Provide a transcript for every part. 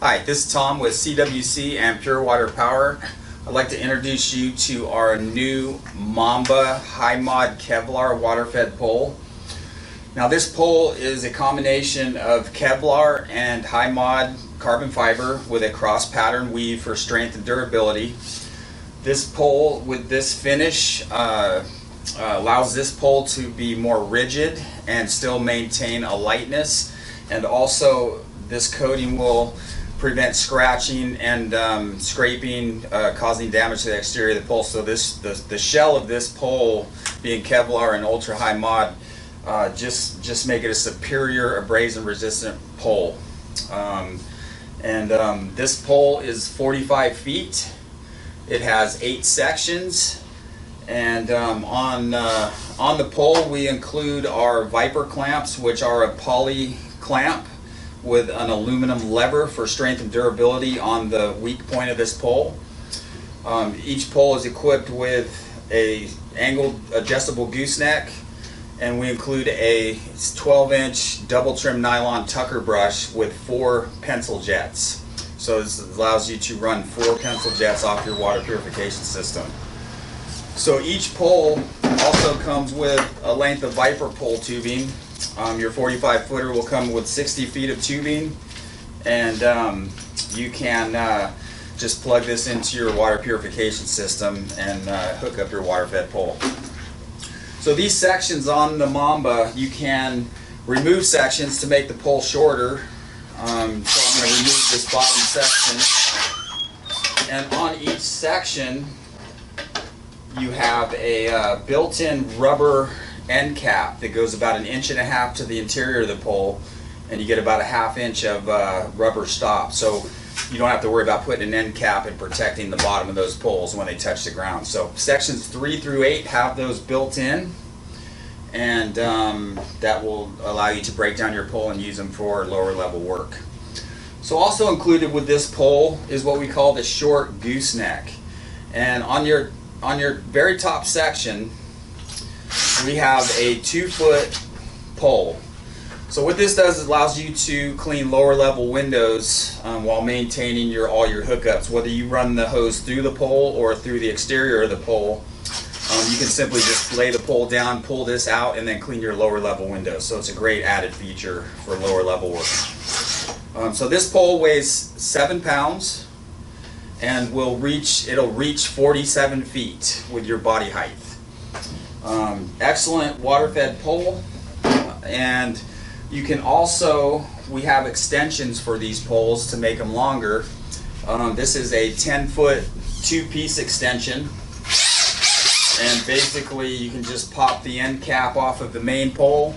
Hi, this is Tom with CWC and Pure Water Power. I'd like to introduce you to our new Mamba HIMOD Kevlar water-fed pole. Now this pole is a combination of Kevlar and HIMOD carbon fiber with a cross pattern weave for strength and durability. This pole with this finish allows this pole to be more rigid and still maintain a lightness, and also this coating will prevent scratching and scraping, causing damage to the exterior of the pole. So the shell of this pole, being Kevlar and ultra high mod, just make it a superior abrasion resistant pole. This pole is 45 feet. It has 8 sections, and on the pole we include our Viper clamps, which are a poly clamp with an aluminum lever for strength and durability on the weak point of this pole. Each pole is equipped with a angled adjustable gooseneck, and we include a 12-inch double trim nylon tucker brush with 4 pencil jets. So this allows you to run 4 pencil jets off your water purification system. So each pole also comes with a length of Viper pole tubing. Your 45 footer will come with 60 feet of tubing, and you can just plug this into your water purification system and hook up your water fed pole. So these sections on the Mamba, you can remove sections to make the pole shorter. So I'm going to remove this bottom section, and on each section you have a built-in rubber end cap that goes about 1.5 inches to the interior of the pole, and you get about 1/2 inch of rubber stop, so you don't have to worry about putting an end cap and protecting the bottom of those poles when they touch the ground. So sections 3 through 8 have those built in, and that will allow you to break down your pole and use them for lower level work. So also included with this pole is what we call the short gooseneck, and on your very top section we have a 2-foot pole. So what this does is allows you to clean lower level windows while maintaining all your hookups. Whether you run the hose through the pole or through the exterior of the pole, you can simply just lay the pole down, pull this out, and then clean your lower level windows. So it's a great added feature for lower level work. So this pole weighs 7 pounds and it'll reach 47 feet with your body height. Excellent water-fed pole, and you can also, we have extensions for these poles to make them longer. This is a 10-foot 2-piece extension, and basically you can just pop the end cap off of the main pole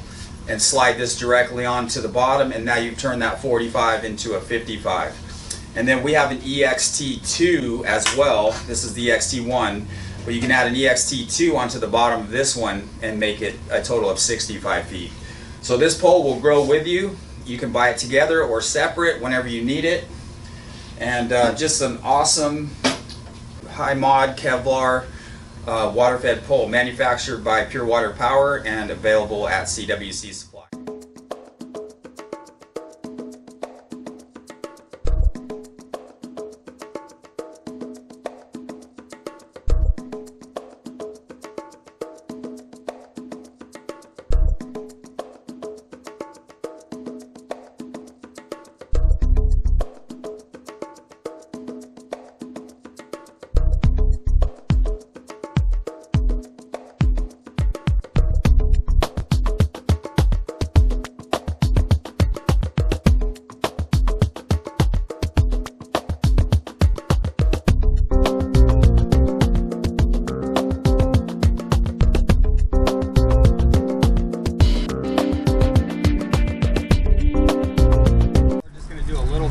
and slide this directly onto the bottom, and now you've turned that 45 into a 55. And then we have an EXT2 as well. This is the EXT1. But you can add an EXT2 onto the bottom of this one and make it a total of 65 feet. So this pole will grow with you. You can buy it together or separate whenever you need it. And just an awesome HIMOD Kevlar water-fed pole, manufactured by Pure Water Power and available at CWC Supply.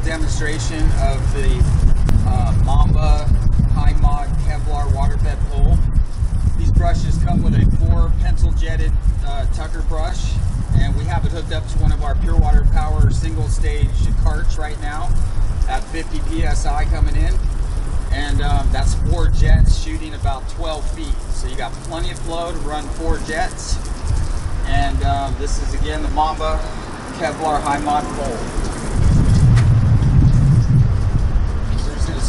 Demonstration of the Mamba HIMOD Kevlar water-fed pole. These brushes come with a 4 pencil jetted tucker brush, and we have it hooked up to one of our Pure Water Power single stage carts right now at 50 psi coming in, and that's 4 jets shooting about 12 feet. So you got plenty of flow to run 4 jets, and this is again the Mamba Kevlar HIMOD pole.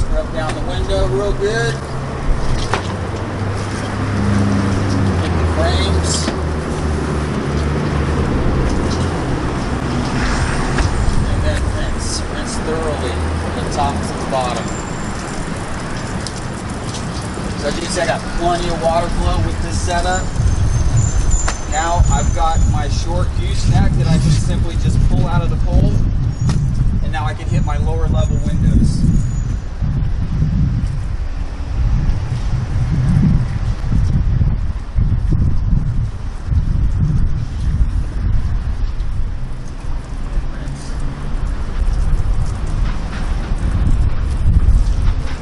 Scrub down the window real good. Get the frames. And then rinse. Rinse thoroughly from the top to the bottom. So as you can see, I got plenty of water flow with this setup. Now I've got my short gooseneck that I can simply just pull out of the pole, and now I can hit my lower level windows.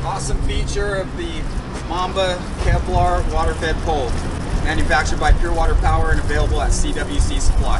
Awesome feature of the Mamba Kevlar water-fed pole, manufactured by Pure Water Power and available at CWC Supply.